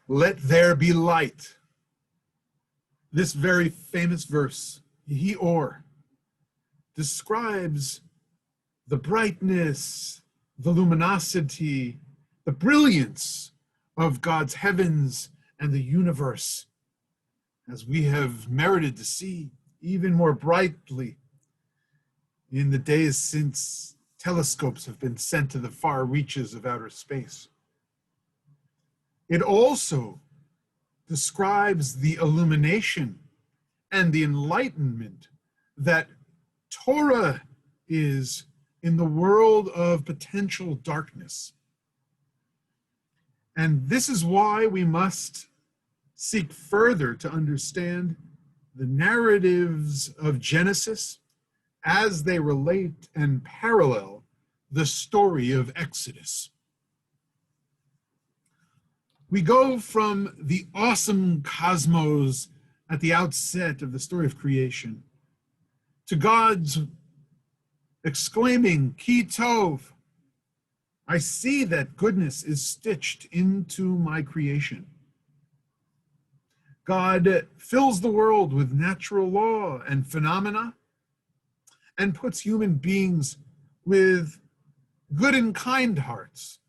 Let there be light. This very famous verse, Yehi Or, describes the brightness, the luminosity, the brilliance of God's heavens and the universe, as we have merited to see even more brightly in the days since telescopes have been sent to the far reaches of outer space. It also describes the illumination and the enlightenment that Torah is in the world of potential darkness. And this is why we must seek further to understand the narratives of Genesis as they relate and parallel the story of Exodus. We go from the awesome cosmos at the outset of the story of creation to God's exclaiming, Ki Tov, I see that goodness is stitched into my creation. God fills the world with natural law and phenomena and puts human beings with good and kind hearts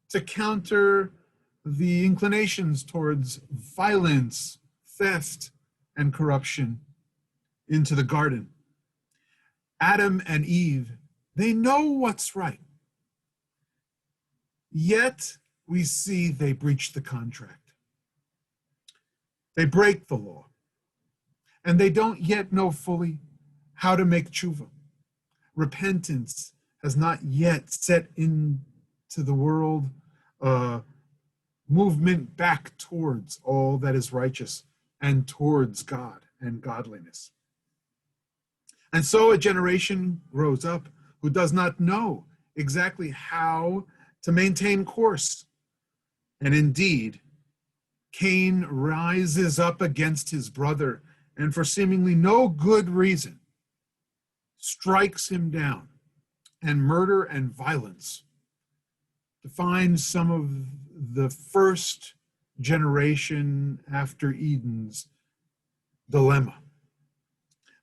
to counter the inclinations towards violence, theft, and corruption into the garden. Adam and Eve, they know what's right. Yet we see they breach the contract. They break the law. And they don't yet know fully how to make tshuva. Repentance has not yet set into the world movement back towards all that is righteous and towards God and godliness. And so a generation grows up who does not know exactly how to maintain course. And indeed, Cain rises up against his brother and for seemingly no good reason strikes him down, and murder and violence defines some of the first generation after Eden's dilemma.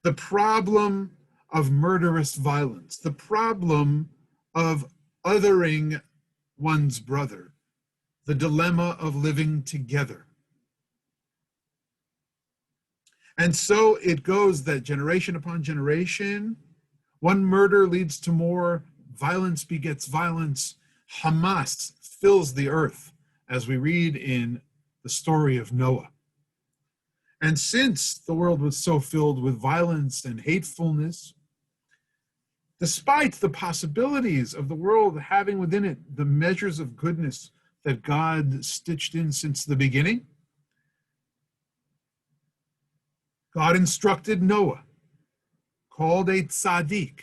The problem of murderous violence, the problem of othering one's brother, the dilemma of living together. And so it goes that generation upon generation, one murder leads to more, violence begets violence. Hamas fills the earth, as we read in the story of Noah. And since the world was so filled with violence and hatefulness, despite the possibilities of the world having within it the measures of goodness that God stitched in since the beginning, God instructed Noah, called a tzaddik,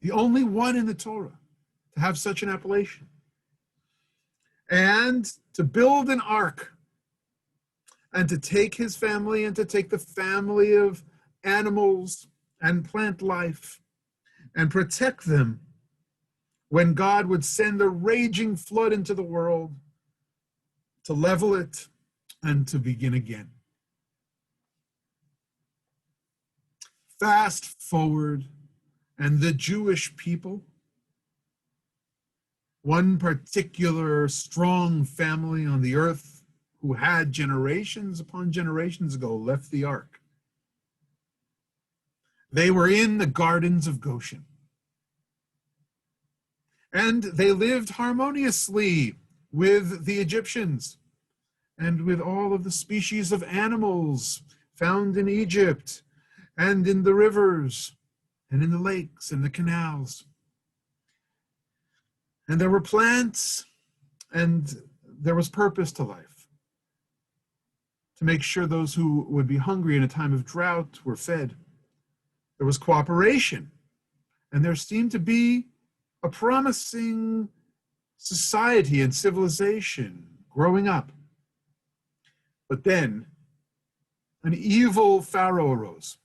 the only one in the Torah to have such an appellation, and to build an ark, and to take his family and to take the family of animals and plant life and protect them when God would send a raging flood into the world to level it and to begin again. Fast forward, and the Jewish people, one particular strong family on the earth who had generations upon generations ago left the ark. They were in the gardens of Goshen. And they lived harmoniously with the Egyptians and with all of the species of animals found in Egypt and in the rivers and in the lakes and the canals. And there were plants and there was purpose to life, to make sure those who would be hungry in a time of drought were fed. There was cooperation, and there seemed to be a promising society and civilization growing up. But then an evil Pharaoh arose,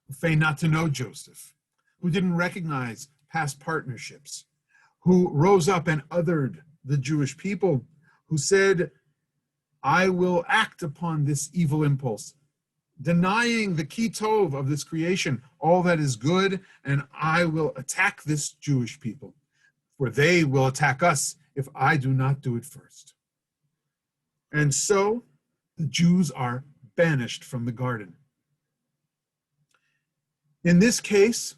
who feigned not to know Joseph, who didn't recognize past partnerships, who rose up and othered the Jewish people, who said, I will act upon this evil impulse, denying the kitov of this creation, all that is good, and I will attack this Jewish people, for they will attack us if I do not do it first. And so the Jews are banished from the garden. In this case,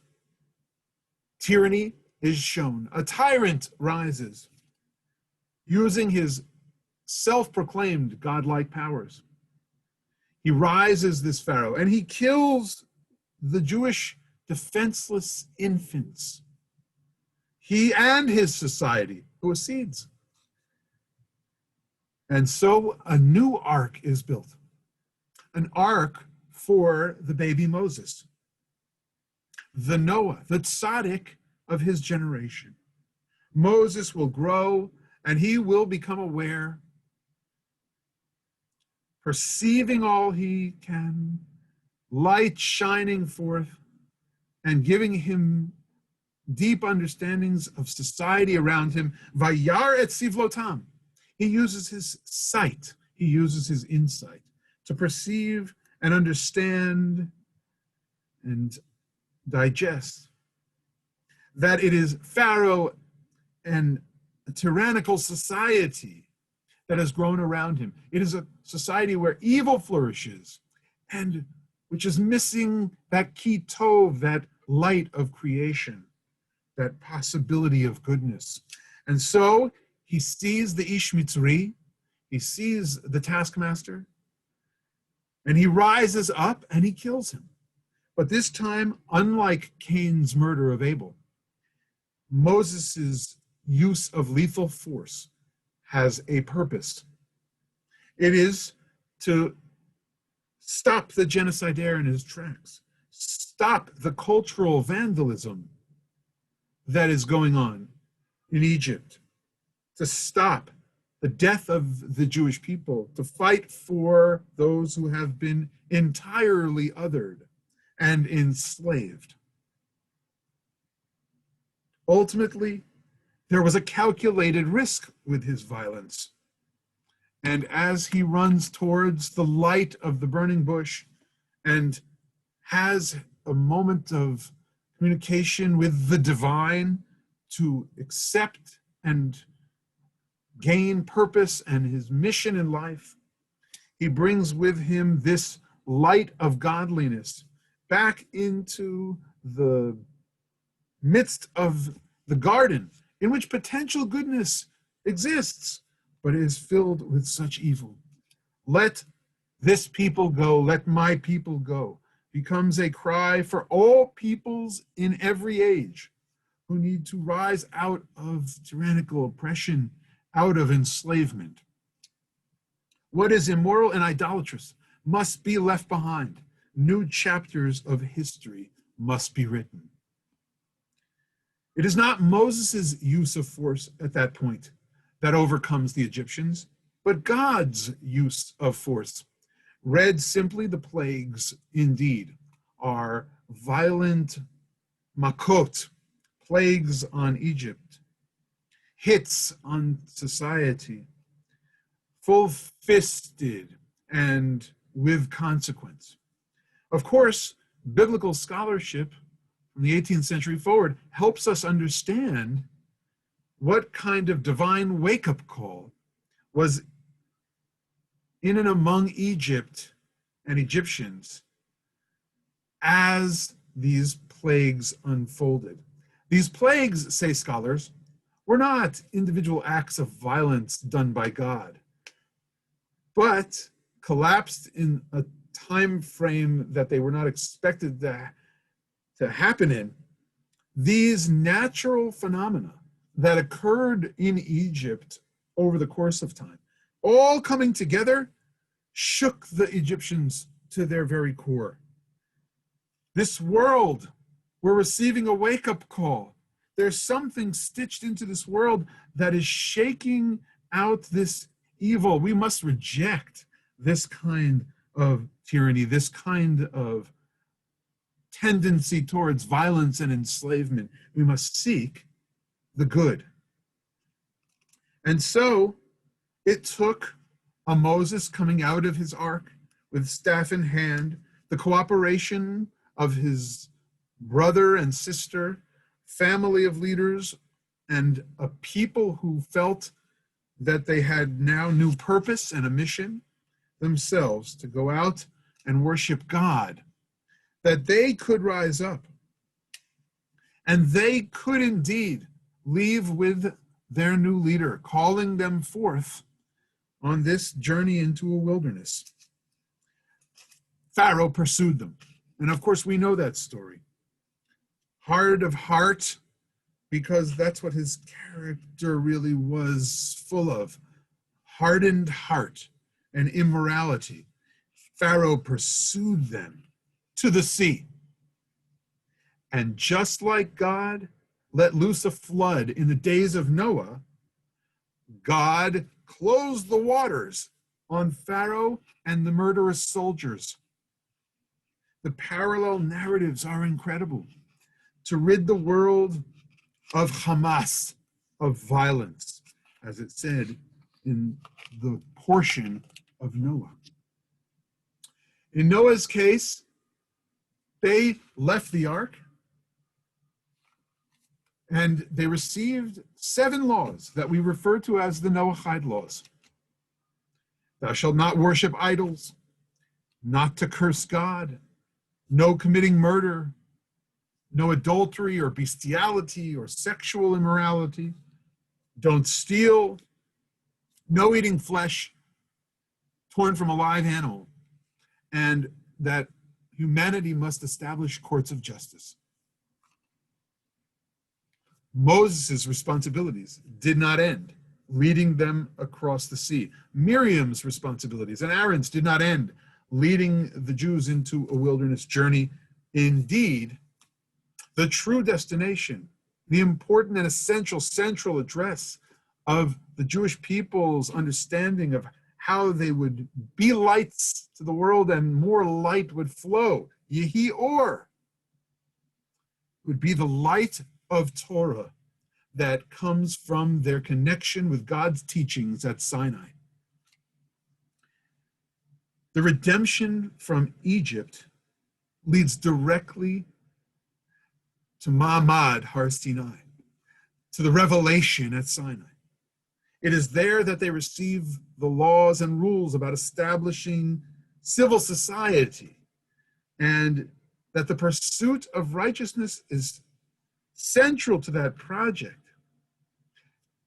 tyranny is shown. A tyrant rises, using his self-proclaimed godlike powers. He rises, this Pharaoh, and he kills the Jewish defenseless infants. He and his society, who accedes. And so a new ark is built, an ark for the baby Moses, the Noah, the tzaddik of his generation. Moses will grow and he will become aware, perceiving all he can, light shining forth and giving him deep understandings of society around him. Vayar et sivlotam. He uses his sight, he uses his insight to perceive and understand and digest that it is Pharaoh and a tyrannical society that has grown around him. It is a society where evil flourishes and which is missing that kitov, that light of creation, that possibility of goodness. And so he sees the Ish Mitzri, he sees the taskmaster, and he rises up and he kills him. But this time, unlike Cain's murder of Abel, Moses' use of lethal force has a purpose. It is to stop the genocidaire in his tracks, stop the cultural vandalism that is going on in Egypt, to stop the death of the Jewish people, to fight for those who have been entirely othered and enslaved. Ultimately, there was a calculated risk with his violence. And as he runs towards the light of the burning bush and has a moment of communication with the divine to accept and gain purpose and his mission in life, he brings with him this light of godliness back into the midst of the garden in which potential goodness exists, but is filled with such evil. Let this people go, let my people go, becomes a cry for all peoples in every age who need to rise out of tyrannical oppression, out of enslavement. What is immoral and idolatrous must be left behind. New chapters of history must be written. It is not Moses' use of force at that point that overcomes the Egyptians, but God's use of force. Read simply, the plagues indeed are violent makot, plagues on Egypt, hits on society, full-fisted and with consequence. Of course, biblical scholarship from the 18th century forward helps us understand what kind of divine wake-up call was in and among Egypt and Egyptians as these plagues unfolded. These plagues, say scholars, were not individual acts of violence done by God, but collapsed in a time frame that they were not expected to happen in. These natural phenomena that occurred in Egypt over the course of time, all coming together, shook the Egyptians to their very core. This world, we're receiving a wake-up call. There's something stitched into this world that is shaking out this evil. We must reject this kind of tyranny, this kind of tendency towards violence and enslavement. We must seek the good. And so It took a Moses coming out of his ark with staff in hand, the cooperation of his brother and sister, family of leaders, and a people who felt that they had now new purpose and a mission themselves to go out and worship God, that they could rise up and they could indeed leave with their new leader, calling them forth on this journey into a wilderness. Pharaoh pursued them. And of course, we know that story. Hard of heart, because that's what his character really was full of. Hardened heart and immorality. Pharaoh pursued them to the sea. And just like God let loose a flood in the days of Noah, God closed the waters on Pharaoh and the murderous soldiers. The parallel narratives are incredible. To rid the world of Hamas, of violence, as it said in the portion of Noah. In Noah's case, they left the ark and they received 7 laws that we refer to as the Noahide laws. Thou shalt not worship idols, not to curse God, no committing murder, no adultery or bestiality or sexual immorality, don't steal, no eating flesh torn from a live animal, and that humanity must establish courts of justice. Moses' responsibilities did not end, leading them across the sea. Miriam's responsibilities and Aaron's did not end, leading the Jews into a wilderness journey. Indeed, the true destination, the important and essential central address of the Jewish people's understanding of how they would be lights to the world and more light would flow, Yehi Or, would be the light of Torah that comes from their connection with God's teachings at Sinai. The redemption from Egypt leads directly to Ma'amad Har Sinai, to the revelation at Sinai. It is there that they receive the laws and rules about establishing civil society, and that the pursuit of righteousness is central to that project,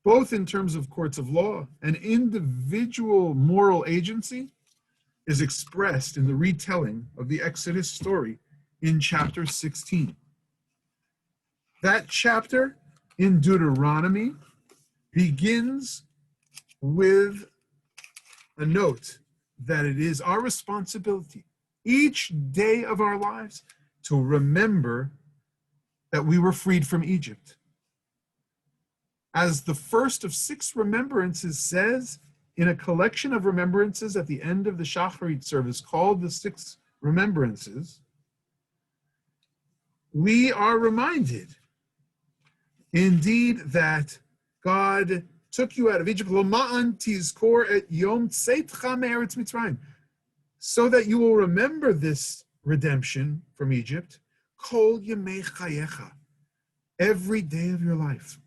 both in terms of courts of law and individual moral agency, is expressed in the retelling of the Exodus story in chapter 16. That chapter in Deuteronomy begins with a note that it is our responsibility each day of our lives to remember that we were freed from Egypt. As the first of 6 remembrances says, in a collection of remembrances at the end of the Shacharit service called the 6 Remembrances, we are reminded indeed that God took you out of Egypt, L'ma'an tizkor et yom tzeitcha me'eretz Mitzrayim, so that you will remember this redemption from Egypt, kol yemei chayecha, every day of your life.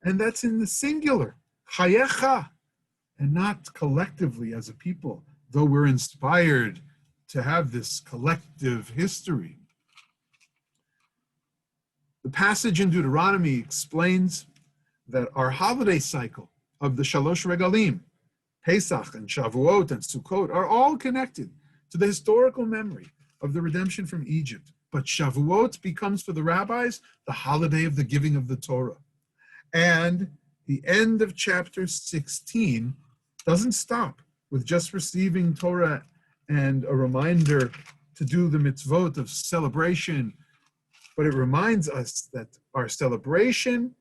And that's in the singular, chayecha, and not collectively as a people, though we're inspired to have this collective history. The passage in Deuteronomy explains that our holiday cycle of the Shalosh Regalim, Pesach and Shavuot and Sukkot, are all connected to the historical memory of the redemption from Egypt. But Shavuot becomes for the rabbis the holiday of the giving of the Torah. And the end of chapter 16 doesn't stop with just receiving Torah and a reminder to do the mitzvot of celebration, but it reminds us that our celebration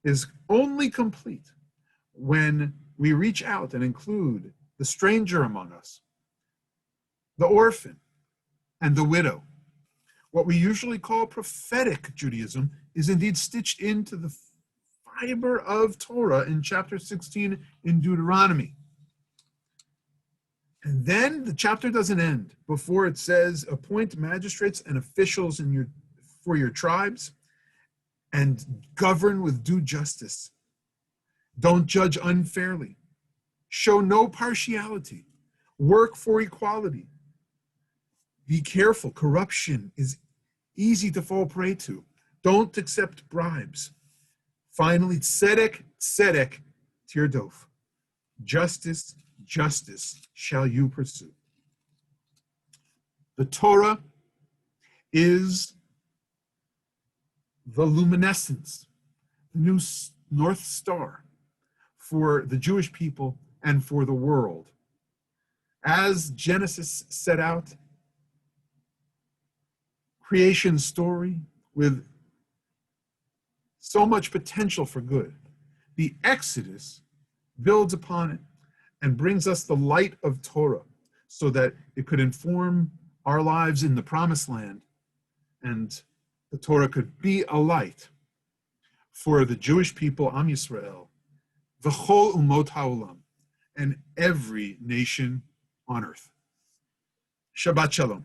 is only complete when we reach out and include the stranger among us, the orphan, and the widow. What we usually call prophetic Judaism is indeed stitched into the fiber of Torah in chapter 16 in Deuteronomy. And then the chapter doesn't end before it says, appoint magistrates and officials for your tribes and govern with due justice. Don't judge unfairly. Show no partiality. Work for equality. Be careful. Corruption is easy to fall prey to. Don't accept bribes. Finally, tzedek, tzedek, tirdof. Justice, justice shall you pursue. The Torah is the luminescence, the new North Star for the Jewish people and for the world. As Genesis set out, creation story with so much potential for good, the Exodus builds upon it and brings us the light of Torah so that it could inform our lives in the Promised Land, and the Torah could be a light for the Jewish people, Am Yisrael, v'chol umot ha'olam, and every nation on earth. Shabbat Shalom.